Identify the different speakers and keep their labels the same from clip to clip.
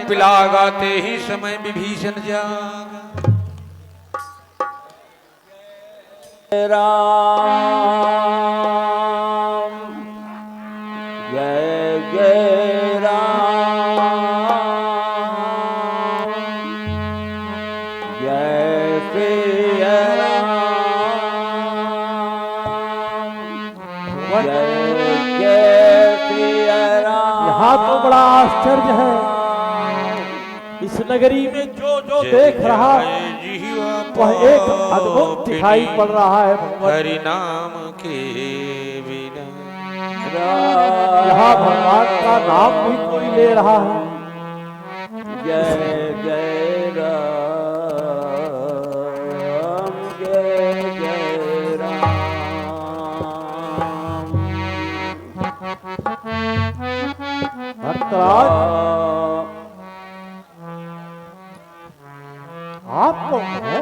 Speaker 1: कपिला गाते ही समय विभीषण जागा।
Speaker 2: राम जय जय राम जय सिया राम जय जय सिया राम।
Speaker 3: यहाँ तो बड़ा आश्चर्य है, इस नगरी में जो देख रहा वह एक अद्भुत दिखाई पड़ रहा है।
Speaker 1: हरि नाम के बिना
Speaker 3: यहाँ भगवान का नाम भी कोई ले रहा है।
Speaker 2: जय जय राम जय जय राम।
Speaker 3: भक्तराज आप कौन हैं?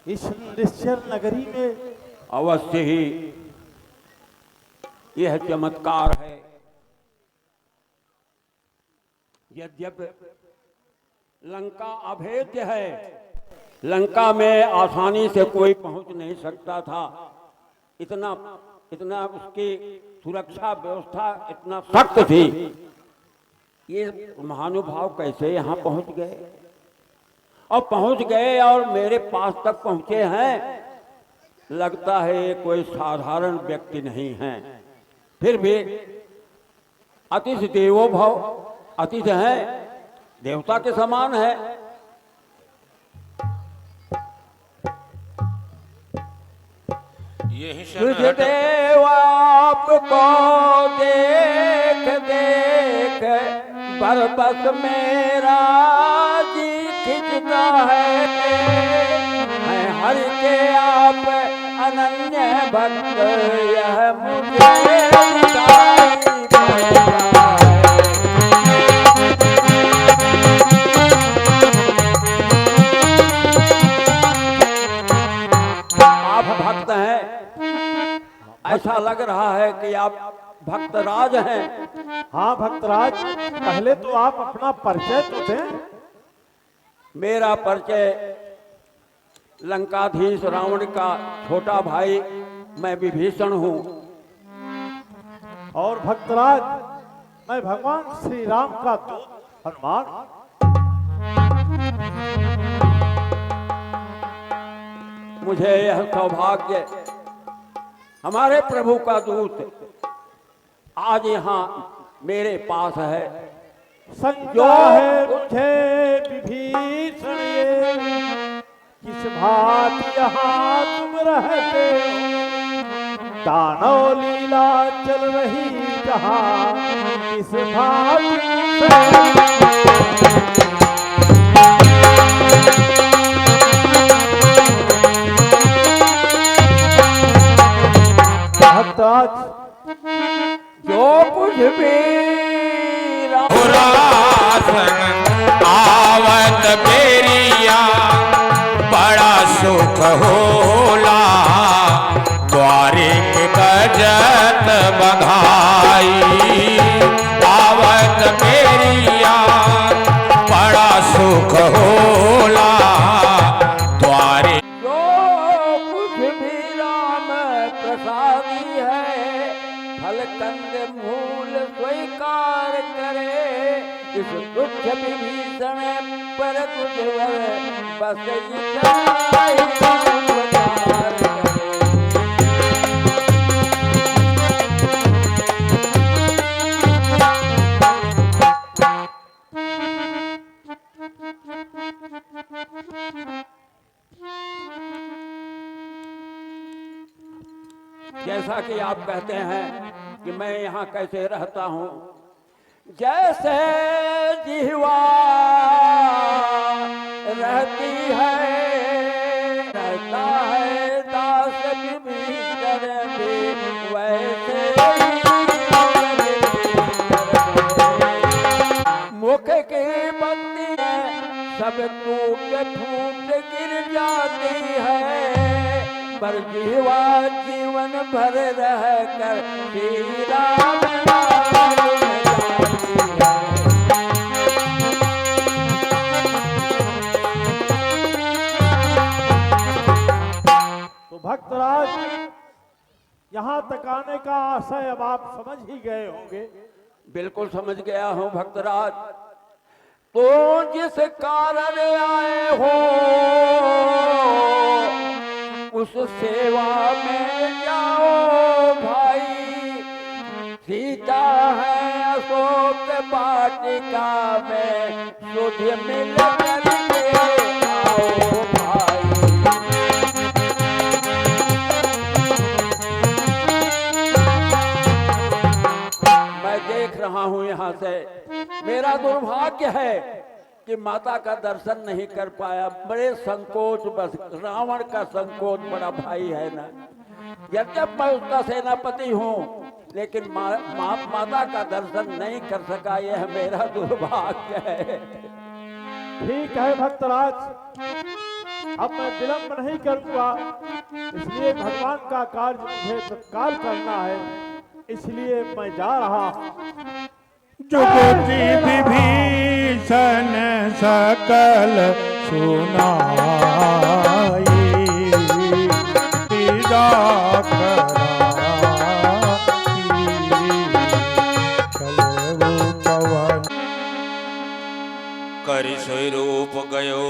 Speaker 3: इस निश्चर नगरी में
Speaker 2: अवश्य ही यह चमत्कार है। यद्यपि लंका अभेद्य है, लंका में आसानी से कोई पहुंच नहीं सकता था। इतना उसकी सुरक्षा व्यवस्था इतना सख्त थी। ये महानुभाव कैसे यहाँ पहुंच गए? और पहुंच गए और मेरे पास तक पहुंचे हैं। लगता है ये कोई साधारण व्यक्ति नहीं है। फिर भी अतिथि देवो भव, अतिथि है, देवता के समान है।
Speaker 1: यही
Speaker 2: तुझ देव आपको देख देख बरबस मेरा जी खिंचता है। मैं हरि के आप अनन्य भक्त यह मुझे दिखाई पड़ता है। आप भक्त हैं, ऐसा लग रहा है कि आप भक्तराज हैं।
Speaker 3: हाँ भक्तराज, पहले तो आप अपना परिचय तो दें।
Speaker 2: मेरा परिचय लंकाधीश रावण का छोटा भाई मैं विभीषण हूँ।
Speaker 3: और भक्तराज, मैं भगवान श्री राम का दूत हनुमान।
Speaker 2: मुझे यह सौभाग्य हमारे प्रभु का दूत आज यहाँ मेरे पास है।
Speaker 3: संजो है मुझे विभीषण किस भांति यहाँ तुम रहते हो। दानव लीला चल रही जहाँ किस भांति भक्तराज,
Speaker 2: जो कुछ भी
Speaker 1: आवत बेरिया बड़ा सुख होला। द्वारे के बजत बधाई आवत बेरिया बड़ा सुख होला। द्वारे
Speaker 2: जो कुछ भी राम प्रसादी है, फल कंद मूल स्वीकार करे। इस दुख विभीषण पर कुछ बस इतना ही उपकार करे। जैसा कि आप कहते हैं कि मैं यहाँ कैसे रहता हूँ, जैसे जीवा रहती है, रहता है दास विभीषण भी वैसे मुख की बत्ती सब टूट फूट गिर जाती है। पर जीवा जीवन भर रह कर श्री राम नाम जाती है।
Speaker 3: तो भक्तराज, यहाँ तक आने का आशय अब आप समझ ही गए होंगे।
Speaker 2: बिल्कुल समझ गया हूँ भक्तराज। तो जिस कारण आए हो उस सेवा में जाओ भाई। सीता है अशोक वाटिका में सुध मिल करके आओ भाई। मैं देख रहा हूं यहां से, मेरा दुर्भाग्य है कि माता का दर्शन नहीं कर पाया। बड़े संकोच, बस रावण का संकोच बड़ा भाई है ना। यद्यप मैं उसका सेनापति हूं, लेकिन माता का दर्शन नहीं कर सका। यह मेरा दुर्भाग्य है।
Speaker 3: ठीक है भक्तराज, अब मैं विलंब नहीं करूंगा, इसलिए भगवान का कार्य मुझे तत्काल करना है, इसलिए मैं जा रहा हूं।
Speaker 1: जुगति विभीषण सकल सुनाई पीड़ा करि स्वरूप गयो।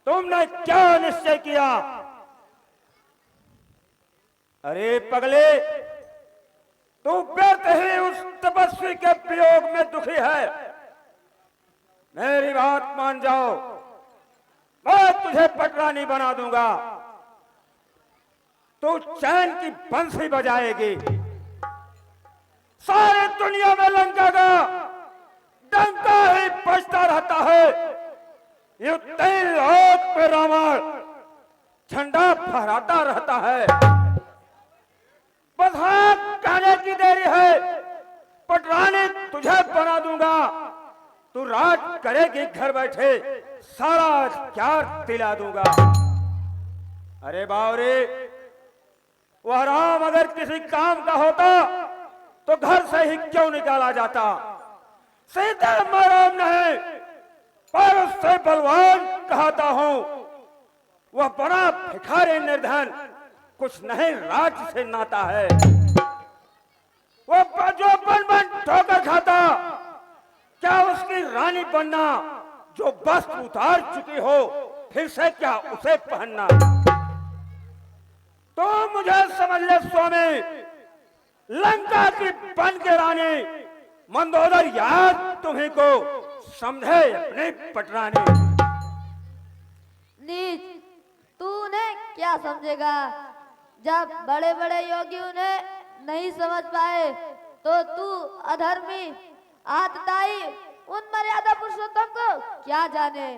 Speaker 4: तुमने क्या निश्चय किया? अरे पगले, तू व्यर्थ ही उस तपस्वी के वियोग में दुखी है। मेरी बात मान जाओ, मैं तुझे पटरानी बना दूंगा। तू चैन की बंसी बजाएगी। सारी दुनिया में लंका का डंका ही बजता रहता है। ये तीन लोक पे रावण झंडा फहराता रहता है। बस हाथ कहने की देरी है, पटरानी तुझे बना दूंगा। तू राज करेगी घर बैठे, सारा अख्तियार दिला दूंगा। अरे बावरे, वह राम अगर किसी काम का होता तो घर से ही क्यों निकाला जाता? सीता राम नहीं, पर उससे बलवान कहता हूं। वह बड़ा भिखारी निर्धन, कुछ नहीं राज्य से नाता है। वो जो बन ठोकर खाता, क्या उसकी रानी बनना? जो वस्त्र उतार चुकी हो, फिर से क्या उसे पहनना? तो मुझे समझ ले स्वामी, लंका की बन के रानी मंदोदर याद तुम्ही को समझे अपनी पटरानी।
Speaker 5: नीच, तूने क्या समझेगा? जब बड़े बड़े योगी उन्हें नहीं समझ पाए तो तू अधर्मी आतताई उन मर्यादा पुरुषोत्तम को क्या जाने?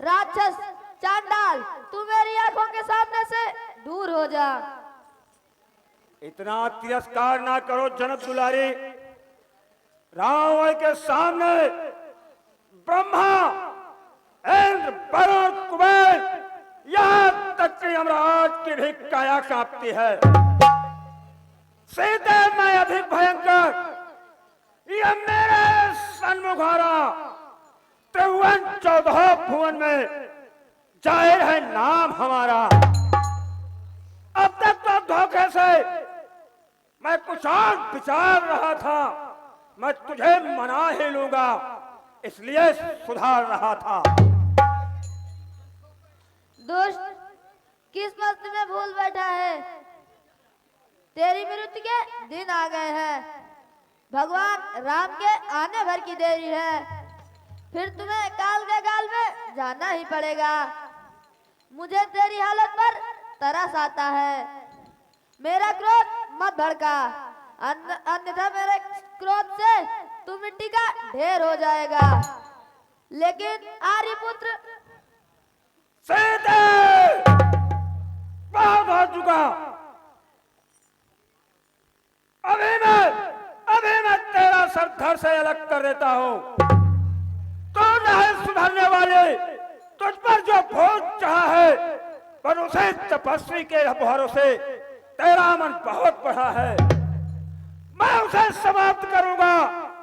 Speaker 5: राक्षस चांडाल, तू मेरी आंखों के सामने से दूर हो जा।
Speaker 4: इतना तिरस्कार ना करो जनक दुलारी। रावण के सामने ब्रह्मा, इंद्र, वरुण, कुबेर, यहाँ तक कि यमराज की भी काया कांपती है। सीधे मैं अधिक भयंकर, यह मेरे सन्मुख आ रहा त्रिभुवन 14 भुवन में जाहिर है नाम हमारा। अब तक तो धोखे से मैं कुछ और विचार रहा था, मैं तुझे मना ही लूंगा, इसलिए सुधार रहा था।
Speaker 5: दुष्ट, किस मस्ती में भूल बैठा है? तेरी मृत्यु के दिन आ गए हैं। भगवान राम के आने भर की देरी है, फिर तुम्हें काल के काल में जाना ही पड़ेगा। मुझे तेरी हालत पर तरस आता है। मेरा क्रोध मत भड़का, अन्यथा मेरे क्रोध से तू मिट्टी का ढेर हो जाएगा। लेकिन आर्यपुत्र
Speaker 4: सीते, बहुत हो चुका। अभी मैं तेरा सर धड़ से अलग कर देता हूँ। तू नहीं सुधरने वाले, तुझ पर जो भोज चढ़ा है, पर उसे तपस्वी के भरोसे तेरा मन बहुत बढ़ा है। मैं उसे समाप्त करूंगा।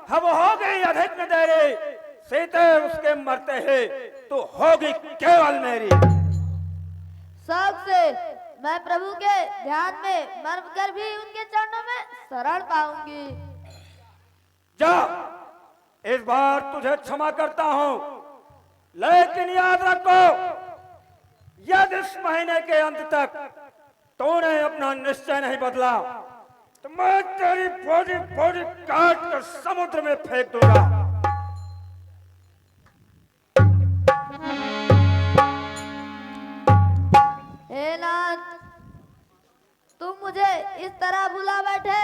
Speaker 4: हम हो गई अधिक न देरी, सीते उसके मरते हैं तो होगी केवल मेरी।
Speaker 5: शौक से मैं प्रभु के ध्यान में मर कर भी उनके चरणों में शरण पाऊंगी।
Speaker 4: जा, इस बार तुझे क्षमा करता हूं, लेकिन याद रखो, यदि इस महीने के अंत तक तूने अपना निश्चय नहीं बदला तो मैं तेरी बॉडी बॉडी काट कर समुद्र में फेंक दूंगा।
Speaker 5: हे नाथ, तुम मुझे इस तरह भुला बैठे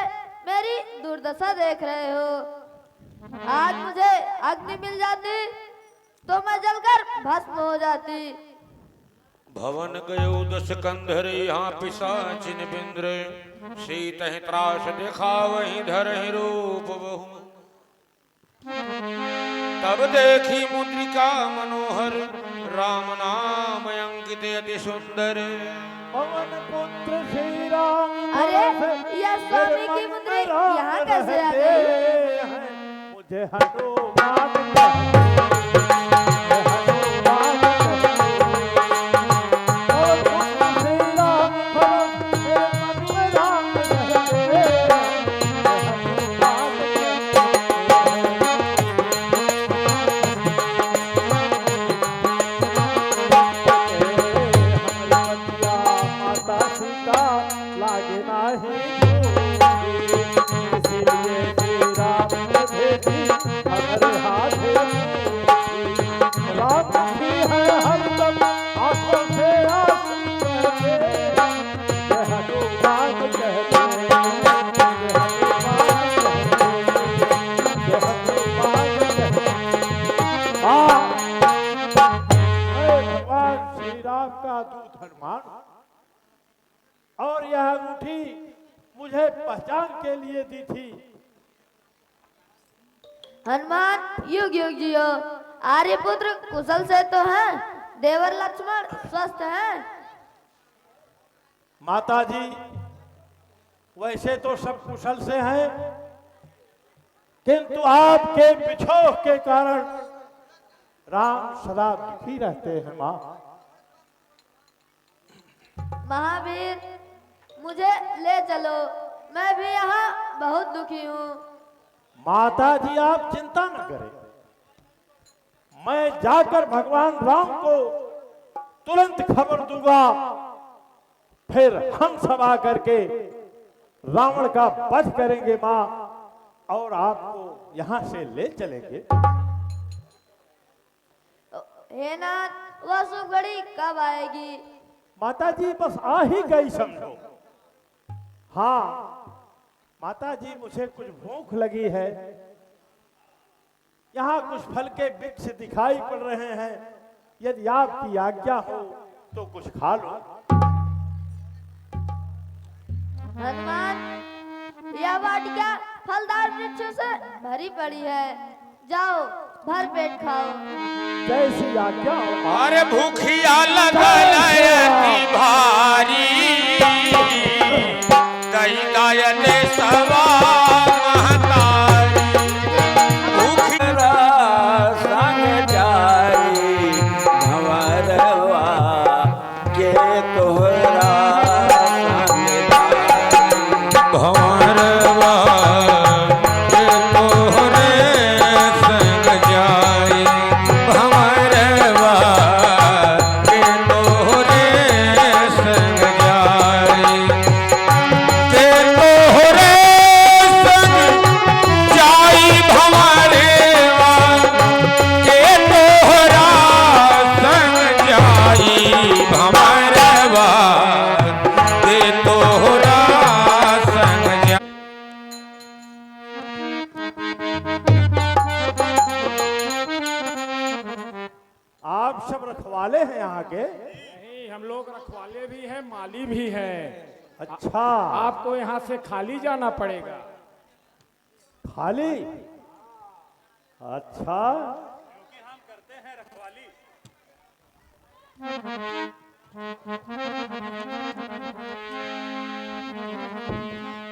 Speaker 5: मेरी दुर्दशा देख रहे हो। आज मुझे अग्नि मिल जाती तो मैं जलकर भस्म हो जाती।
Speaker 1: भवन गयो दस कंधर यहाँ पिशाचिन बिंद्र, सीत ही त्रास देखा वही धर रूप बहु। तब देखी मुद्रिका मनोहर, राम नाम अंकित अति सुंदर।
Speaker 3: पवन पुत्र श्री राम।
Speaker 5: अरे यह स्वामी की मुद्री यहाँ कैसे आ गई?
Speaker 3: मुझे हनुमान कहते, और पुत्र श्री राम भवन मेरे मन में राम कहते, हनुमान माता सीता लागे नाही झूठी, इसीलिए श्री राम ने भेजी हमारे हाथ राम की है हरदम आंखों से आंसू बहते, ये हनुमान कहते, ये हनुमान कहते, ये हनुमान कहते। भगवान श्री राम का दूत हनुमान, और यह अंगूठी मुझे पहचान के लिए दी थी।
Speaker 5: हनुमान युग युग जियो। आर्यपुत्र कुशल से तो हैं, देवर लक्ष्मण स्वस्थ हैं।
Speaker 3: माता जी वैसे तो सब कुशल से हैं, किंतु आपके बिछोह के कारण राम सदा दुखी रहते हैं। माँ
Speaker 5: महावीर, मुझे ले चलो, मैं भी यहाँ बहुत दुखी हूँ।
Speaker 3: माता जी आप चिंता न करें, मैं जाकर भगवान राम को तुरंत खबर दूंगा, फिर हम सभा करके रावण का वध करेंगे माँ, और आपको यहाँ से ले चलेंगे।
Speaker 5: हे नाथ, वह शुभ घड़ी कब आएगी?
Speaker 3: माता जी बस आ ही गई समझो। हाँ माता जी, मुझे कुछ भूख लगी है, यहाँ कुछ फल के वृक्ष दिखाई पड़ रहे हैं, यदि आपकी आज्ञा हो तो कुछ खा लो।
Speaker 5: हनुमान, यह वाटिका फलदार वृक्षों से भरी पड़ी है, जाओ भर पेट खाओ।
Speaker 3: जैसी आज्ञा हो।
Speaker 1: अरे भूखिया लगल अति भारी, दई दायन सवा महतारी। भूखिया
Speaker 2: संग जाई भंवरवा के तोहरा संग जाई।
Speaker 1: भंवरवा के तोहरे संग जाई। भंवरवा के तोहरे संग जाई। के
Speaker 3: रखवाले हैं यहाँ के?
Speaker 6: नहीं, हम लोग रखवाले भी हैं, माली भी हैं।
Speaker 3: अच्छा,
Speaker 6: आपको यहाँ से खाली जाना पड़ेगा।
Speaker 3: खाली? अच्छा,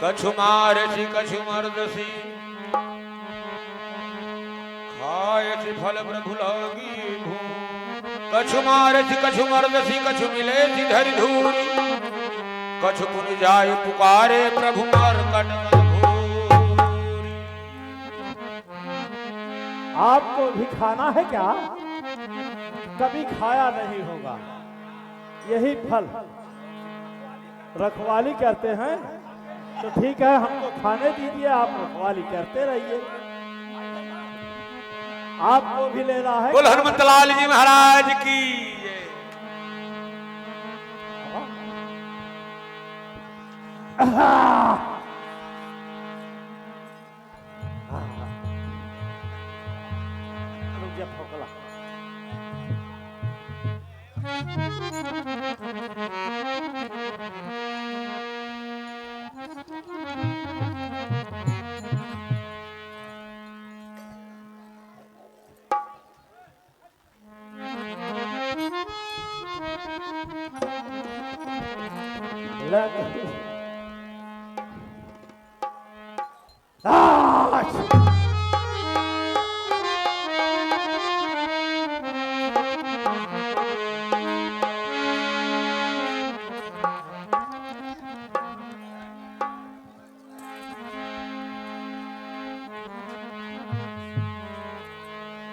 Speaker 1: कछु मारसी कछु मर्दसी खायसी फल प्रभु लागी भूमि। कछु मारसी कछु मर्दसी कछु मिले धरि धूरी। कछु पुनि जाय पुकारे प्रभु मरकट मधुरी।
Speaker 3: आपको भी खाना है क्या? कभी खाया नहीं होगा। यही फल रखवाली करते हैं, तो ठीक है, हमको खाने दीजिए, आप रखवाली करते रहिए। आपको भी लेना है?
Speaker 1: बोल हनुमत लाल जी महाराज की।
Speaker 3: रुक जा, फोकला।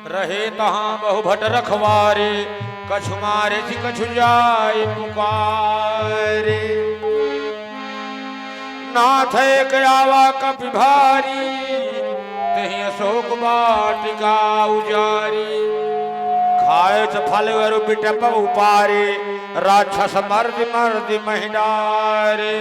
Speaker 1: रहे तहाँ बहु भट रखवारे। कछु मारे थी कछु जाय पुकारे। नाथ एक आवा कपि भारी। तही अशोक वाटिका उजारी। खाए फल वर बिटप उपारे। राक्षस मर्द मर्द महिडारे।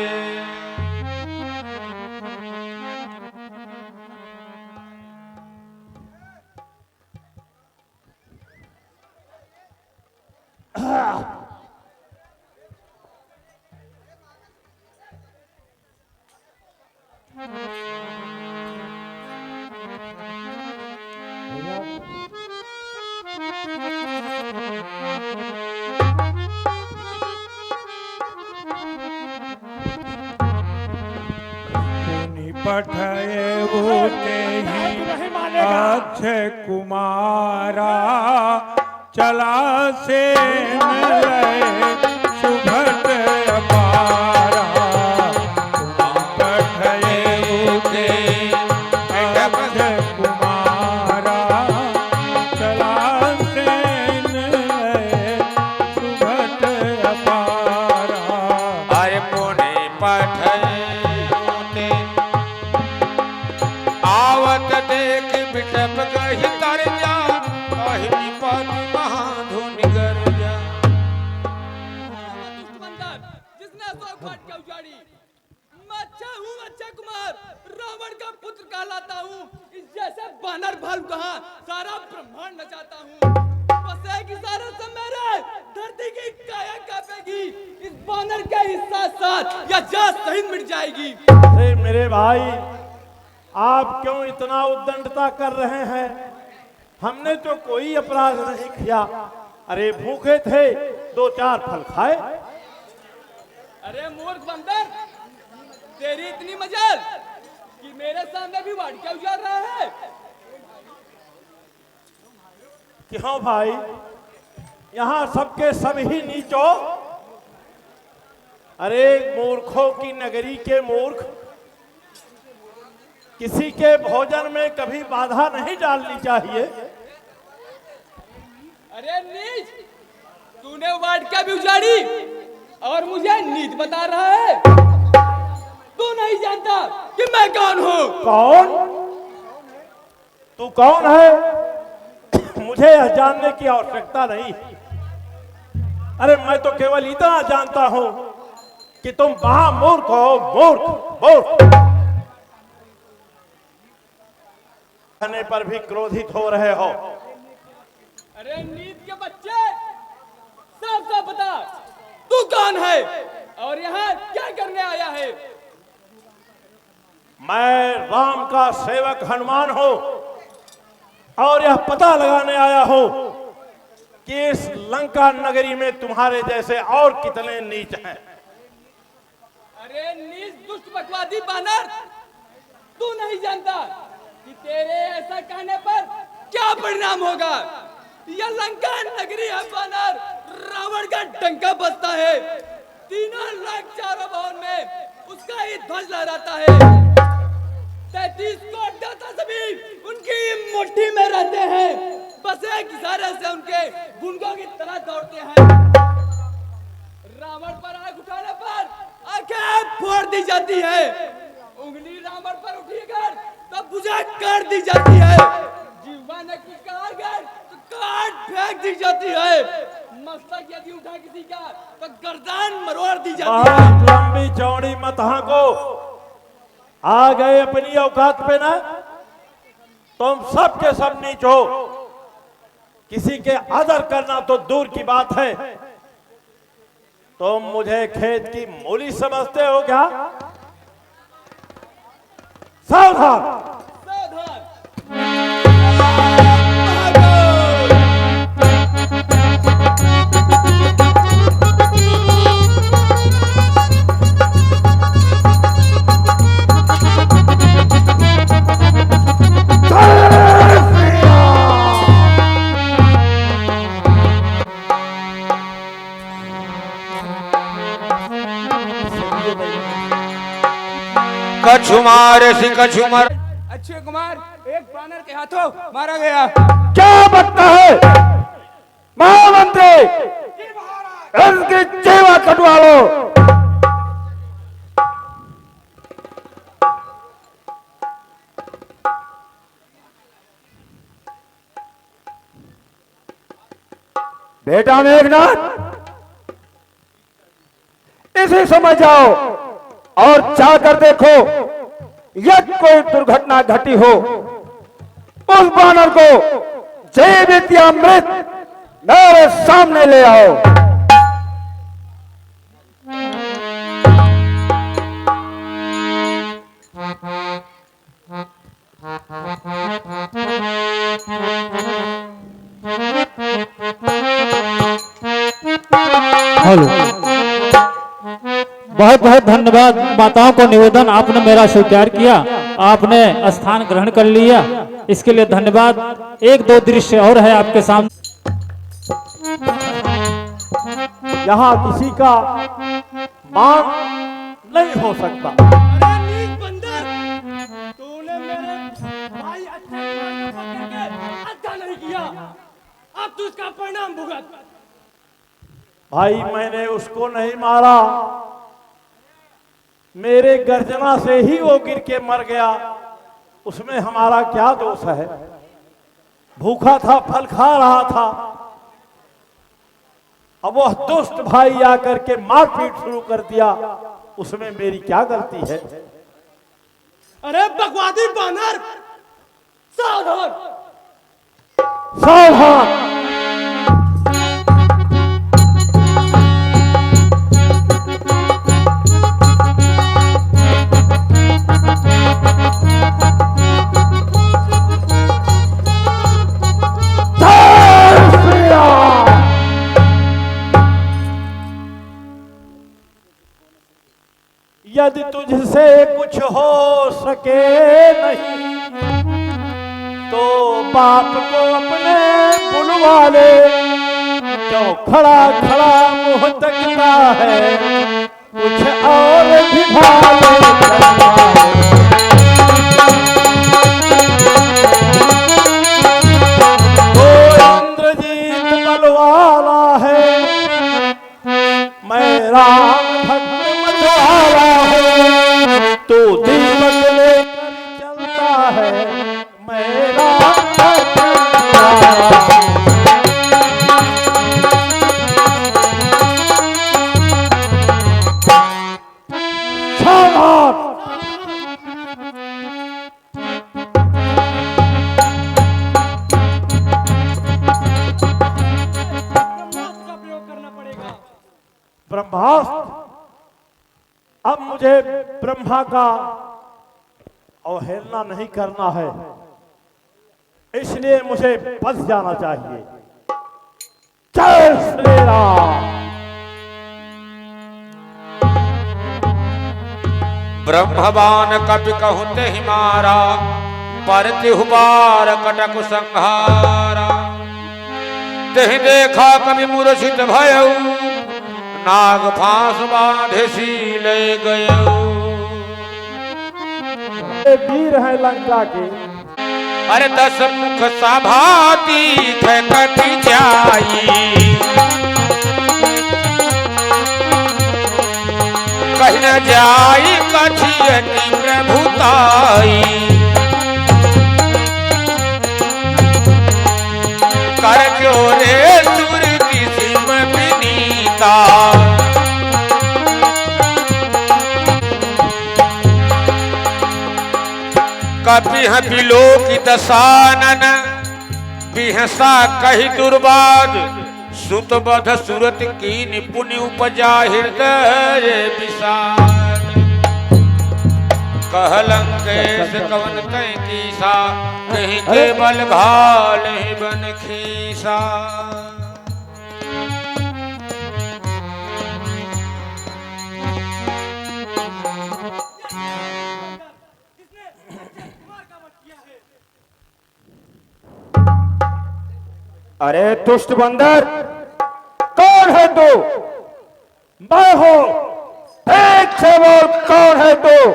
Speaker 7: पठये वो अक्षय कुमारा। चला से सुभट अपारा। पठये वो अक्षय कुमारा। चला से सुभट अपारा।
Speaker 1: अरे पुणे पठये आवत देख बिटप गही तर जा। कहि विपद महाधुन गरजा।
Speaker 8: जिसने अशोक वाटिका उजाड़ी। मैं अच्छा हूँ अक्षय कुमार, रावण का पुत्र कहलाता हूँ। इस जैसे बानर भालू कहाँ सारा ब्रह्मांड नचाता हूँ। बस एक इशारा से मेरे धरती की काया कांपेगी। इस बानर के ही साथ साथ या जात सहित मिट जाएगी।
Speaker 3: अरे मेरे भाई, आप क्यों इतना उद्दंडता कर रहे हैं? हमने तो कोई अपराध नहीं किया। अरे भूखे थे, 2-4 फल खाए।
Speaker 8: अरे मूर्ख बंदर, तेरी इतनी मजाल कि मेरे सामने भी वाटिका उजाड़ रहा है।
Speaker 3: क्यों भाई, यहाँ सबके सब ही नीचो। अरे मूर्खों की नगरी के मूर्ख, किसी के भोजन में कभी बाधा नहीं डालनी चाहिए।
Speaker 8: अरे नीच, तूने वाटिका भी उजाड़ी और मुझे नीच बता रहा है। तू नहीं जानता कि मैं कौन हूँ।
Speaker 3: कौन? तू कौन है? मुझे यह जानने की आवश्यकता नहीं। अरे मैं तो केवल इतना जानता हूं कि तुम महामूर्ख हो। मूर्ख मूर्ख कहने पर भी क्रोधित हो रहे हो।
Speaker 8: अरे नीच के बच्चे, बता, तू कौन है और यहाँ क्या करने आया है?
Speaker 3: मैं राम का सेवक हनुमान हूं और यह पता लगाने आया हूं कि इस लंका नगरी में तुम्हारे जैसे और कितने नीच हैं।
Speaker 8: अरे नीच दुष्ट बकवादी बानर, तू नहीं जानता कि तेरे ऐसा कहने पर क्या परिणाम होगा। यह लंका नगरी है बानर, रावण का डंका बजता है, 3 लाख चारों भवन में उसका ही ध्वज लहराता है। 33 करोड़ दाता सभी उनकी मुट्ठी में रहते हैं, बस एक इशारे से उनके गुंडों की तरह दौड़ते हैं। रावण पर आग उठाने पर आंखें फोड़ दी जाती है, उंगली रावण पर उठीगर तो भुजा काट दी जाती है, जीवा ने कुछ कहा अगर तो काट फेंक दी जाती है, मस्तक यदि उठा किसी का तो गर्दन मरोड़ दी जाती है।
Speaker 3: बहुत लंबी चौड़ी मत हांको, आ गए अपनी औकात पे ना। तुम सब के सब नीच हो, किसी के आदर करना तो दूर की बात है। तुम मुझे खेत की मूली समझते हो क्या? सावधान।
Speaker 8: सावधान।
Speaker 1: कछुमार सी कछुमर।
Speaker 8: अक्षय कुमार एक बानर के हाथों मारा गया।
Speaker 4: क्या बकता है महामंत्री, इसकी जीवा कटवा लो। बेटा मेघनाथ, इसे समझ जाओ और जाकर देखो यदि कोई दुर्घटना घटी हो, उस बानर को जीवित या मृत मेरे सामने ले आओ।
Speaker 9: हेलो, बहुत बहुत धन्यवाद। माताओं को निवेदन, आपने मेरा स्वीकार किया, आपने स्थान ग्रहण कर लिया, इसके लिए धन्यवाद। 1-2 दृश्य और है आपके सामने।
Speaker 3: यहाँ किसी का मान नहीं हो सकता।
Speaker 8: अरे नीच बंदर, तूने मेरे भाई अच्छे करके अच्छा नहीं किया, अब तू इसका परिणाम भुगत।
Speaker 3: भाई मैंने उसको नहीं मारा, मेरे गर्जना से ही वो गिर के मर गया, उसमें हमारा क्या दोष है? भूखा था, फल खा रहा था, अब वह दुष्ट भाई आकर के मारपीट शुरू कर दिया, उसमें मेरी क्या गलती है?
Speaker 8: अरे बकवादी बानर, सावधान।
Speaker 3: सावधान। यदि तुझसे कुछ हो सके नहीं तो बाप को अपने बुलवा ले, क्यों खड़ा खड़ा मुंह तकता है, कुछ और भी भाले। तो इंद्रजीत बलवाला है, मैं राम भक्त मझवाला हूँ, तू दीपक लेकर चलता है, मैं राम भक्त मझवाला हूँ।
Speaker 8: ब्रह्मास्त्र का प्रयोग करना पड़ेगा।
Speaker 3: ब्रह्मास्त्र, अब मुझे ब्रह्मा का अवहेलना नहीं करना है, इसलिए मुझे बच जाना चाहिए। जय श्री राम।
Speaker 1: ब्रह्मवान कपि कहते ही मारा, पर तिहुबार कटक संहारा। तेहि देखा कवि मूर्छित भयउ, नाग फांस बांधे सी ले गयउ।
Speaker 3: ये वीर है लंका के,
Speaker 1: अरे 10 मुख सभाती थे कपि जाई। कहीं न जाई कछियति प्रभुताई। कर जोरे सुरति सिम विनीता। कपिह बिलोकी दसानन, बिहसा कही दुर्बाद। सुत बध सुरत कीन पुण्य उपजा हृदय विषाद। कहलंकेश कवन कह कीसा, कहीं के बल घाल बन खीसा।
Speaker 4: अरे दुष्ट बंदर, कौन है तू? मैं हूं। ठीक से बोल, कौन है तू?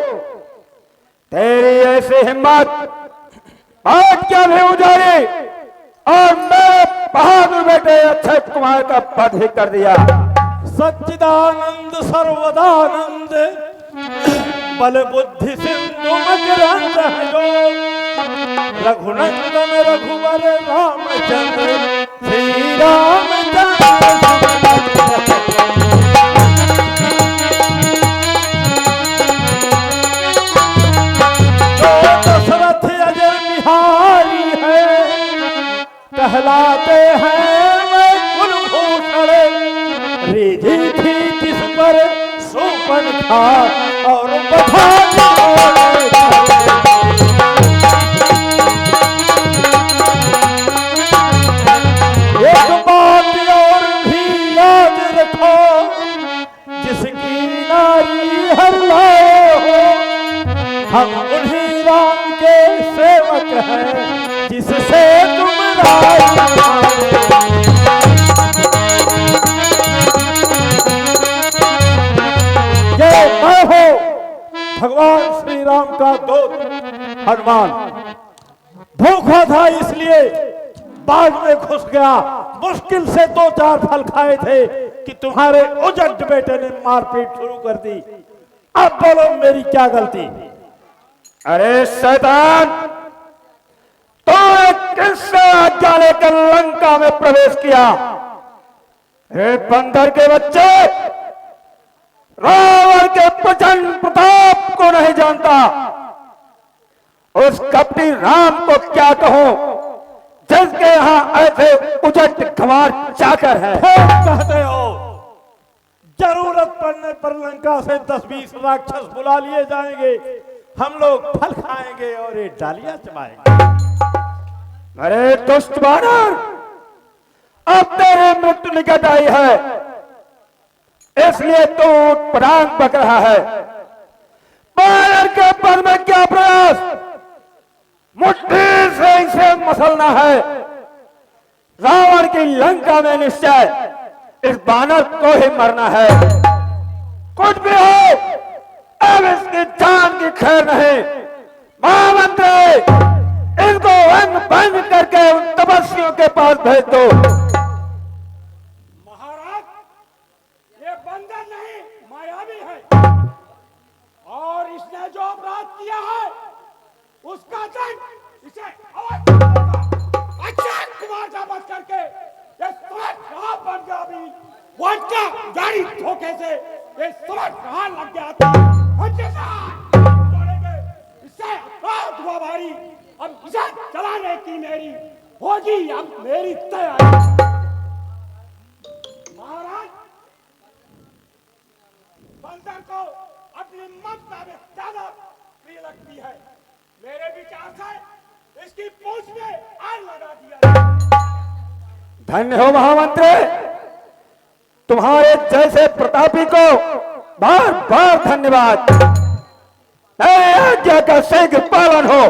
Speaker 4: तेरी ऐसी हिम्मत, बात क्या भी उजारी, और मैं बहादुर बेटे अक्षय कुमार का वध ही कर दिया।
Speaker 3: सच्चिदानंद सर्वदानंद, बल बुद्धि सिंधु मकरंद है जो। रघुनंदन रघुवर रामचंद्र, श्री रामचंद्र। दशरथ अजर बिहारी है, कहलाते हैं मैं कुलभूषण। रिझी थी किस पर शूर्पणखा, और एक बात और भी याद रखो, जिसकी नारी हर लाए हो, हम उन्हीं राम के सेवक हैं, जिससे तुम राज ये मैं हो भगवान श्री राम का दूत हनुमान। भूखा था इसलिए बाग में घुस गया। मुश्किल से 2-4 फल खाए थे कि तुम्हारे उजट बेटे ने मारपीट शुरू कर दी। अब बोलो मेरी क्या गलती?
Speaker 4: अरे शैतान, तो किससे आज्ञा लेकर लंका में प्रवेश किया? हे बंदर के बच्चे, रावण के प्रचंड प्रताप को नहीं जानता। उस कपटी राम को क्या कहूं, जिसके यहाँ ऐसे उजट गंवार चाकर है।
Speaker 3: कहते हो जरूरत पड़ने पर लंका से 10-20 राक्षस बुला लिए जाएंगे, हम लोग फल खाएंगे और ये डालियां चबाएंगे।
Speaker 4: अरे दुष्ट बानर, अब तेरी मृत्यु निकट आई है, इसलिए तू परांग बक रहा है। बानर के पद में क्या प्रयास, मुट्ठी से इसे मसलना है। रावण की लंका में निश्चय इस बानर को ही मरना है। कुछ भी हो, अब इसकी जान की खैर नहीं। महामंत्री, इनको अंग भंग करके उन तपस्वियों के पास भेज दो।
Speaker 6: महाराज, ये बंदर नहीं मायावी है, और इसने जो अपराध किया है उसका दंड इसे अक्षय कुमार का वध करके ये समझ कहां बन गया। अभी वोटका गाड़ी धोखे से ये समझ कहां लग गया था। इससे अपराध हुआ भारी, अब इसे चलाने की मेरी होगी अब मेरी तैयारी। महाराज, ममता में ज्यादा प्रिय लगती है। मेरे विचार से इसकी पूंछ में आग लगा दिया।
Speaker 4: धन्य हो महामंत्री, तुम्हारे जैसे प्रतापी को बार बार धन्यवाद। आज्ञा का शीघ्र पालन हो।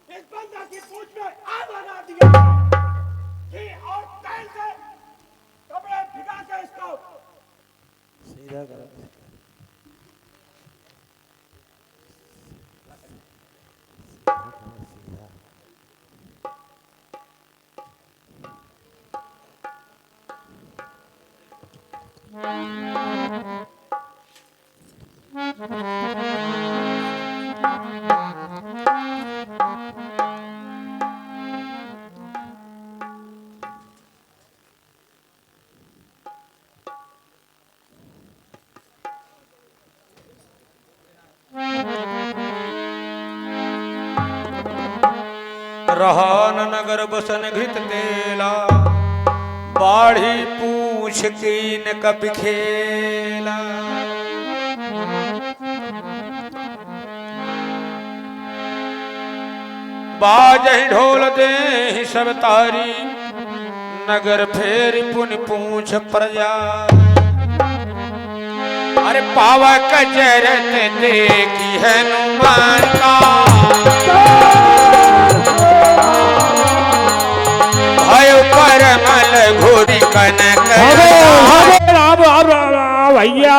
Speaker 6: इस बंदा की पूंछ में आग लगा दिया। घी और तेल से कपड़े भिगा के इसको
Speaker 3: सीधा करो।
Speaker 1: रहान नगर बसन घृत तेला, बाढ़ी पूछ कीन कप खेला। बाजहि ढोल दे सब तारी, नगर फेर पुन पूछ प्रजा। अरे पावक जरत देखी हनुमान का, भय परमल घोरी कनक।
Speaker 7: भैया भैया